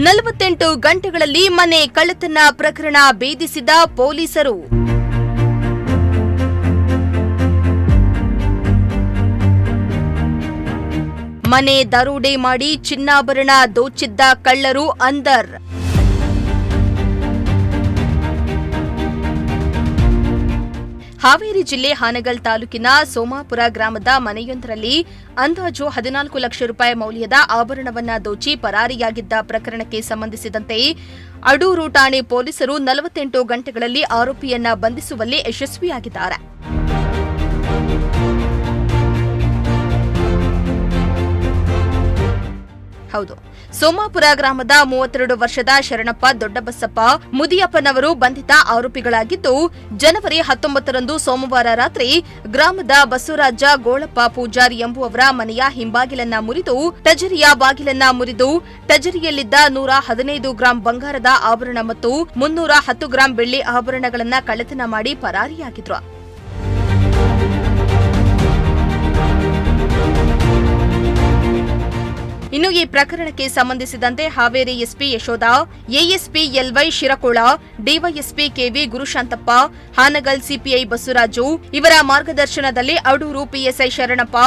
48 ಗಂಟೆಗಳಲ್ಲಿ ಮನೆ ಕಳ್ಳತನ ಪ್ರಕರಣ ಭೇದಿಸಿದ ಪೊಲೀಸರು. ಮನೆ ದರೋಡೆ ಮಾಡಿ ಚಿನ್ನಾಭರಣ ದೋಚಿದ್ದ ಕಳ್ಳರು ಅಂದರ್. ಹಾವೇರಿ ಜಿಲ್ಲೆ ಹಾನಗಲ್ ತಾಲೂಕಿನ ಸೋಮಾಪುರ ಗ್ರಾಮದ ಮನೆಯೊಂದರಲ್ಲಿ ಅಂದಾಜು 14 ಲಕ್ಷ ರೂಪಾಯಿ ಮೌಲ್ಯದ ಆಭರಣವನ್ನ ದೋಚಿ ಪರಾರಿಯಾಗಿದ್ದ ಪ್ರಕರಣಕ್ಕೆ ಸಂಬಂಧಿಸಿದಂತೆ ಅಡೂರು ಠಾಣೆ ಪೊಲೀಸರು 48 ಗಂಟೆಗಳಲ್ಲಿ ಆರೋಪಿಯನ್ನ ಬಂಧಿಸುವಲ್ಲಿ ಯಶಸ್ವಿಯಾಗಿದ್ದಾರೆ. ಹೌದು, ಸೋಮಾಪುರ ಗ್ರಾಮದ 32 ವರ್ಷದ ಶರಣಪ್ಪ ದೊಡ್ಡಬಸಪ್ಪ ಮುದಿಯಪ್ಪನವರು ಬಂಧಿತ ಆರೋಪಿಗಳಾಗಿದ್ದು, ಜನವರಿ 19ರಂದು ಸೋಮವಾರ ರಾತ್ರಿ ಗ್ರಾಮದ ಬಸವರಾಜ ಗೋಳಪ್ಪ ಪೂಜಾರಿ ಎಂಬುವವರ ಮನೆಯ ಹಿಂಬಾಗಿಲನ್ನ ಮುರಿದು ಟಜರಿಯ ಬಾಗಿಲನ್ನ ಮುರಿದು ಟಜರಿಯಲ್ಲಿದ್ದ 115 ಗ್ರಾಂ ಬಂಗಾರದ ಆಭರಣ ಮತ್ತು 310 ಗ್ರಾಂ ಬೆಳ್ಳಿ ಆಭರಣಗಳನ್ನ ಕಳ್ಳತನ ಮಾಡಿ ಪರಾರಿಯಾಗಿದ್ರು. ಇನ್ನು ಈ ಪ್ರಕರಣಕ್ಕೆ ಸಂಬಂಧಿಸಿದಂತೆ Haveri SP Yashoda, ASP LY Shirakol, DYSP KV Gurushantappa, Hanagal CPI Basavaraju ಇವರ ಮಾರ್ಗದರ್ಶನದಲ್ಲಿ ಅಡೂರು ಪಿಎಸ್ಐ ಶರಣಪ್ಪ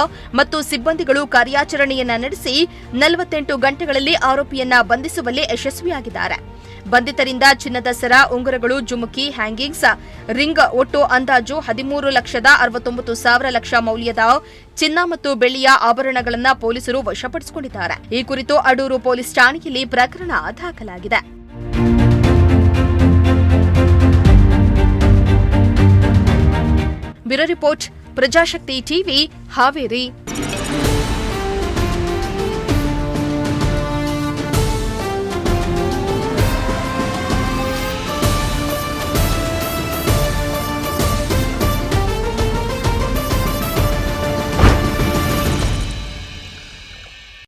ಮತ್ತು ಸಿಬ್ಬಂದಿಗಳು ಕಾರ್ಯಾಚರಣೆಯನ್ನ ನಡೆಸಿ 48 ಗಂಟೆಗಳಲ್ಲಿ ಆರೋಪಿಯನ್ನ ಬಂಧಿಸುವಲ್ಲಿ ಯಶಸ್ವಿಯಾಗಿದ್ದಾರೆ. ಬಂಧಿತರಿಂದ ಚಿನ್ನದ ಸರ, ಉಂಗುರಗಳು, ಜುಮುಕಿ, ಹ್ಯಾಂಗಿಂಗ್ಸ್, ರಿಂಗ್ ಒಟ್ಟು ಅಂದಾಜು 13,69,00,000 ಮೌಲ್ಯದ ಚಿನ್ನ ಮತ್ತು ಬೆಳ್ಳಿಯ ಆಭರಣಗಳನ್ನು ಪೊಲೀಸರು ವಶಪಡಿಸಿಕೊಂಡಿದ್ದಾರೆ. ಈ ಕುರಿತು ಅಡೂರು ಪೊಲೀಸ್ ಠಾಣೆಯಲ್ಲಿ ಪ್ರಕರಣ ದಾಖಲಾಗಿದೆ. Bureau report, Prajashakti TV, Haveri.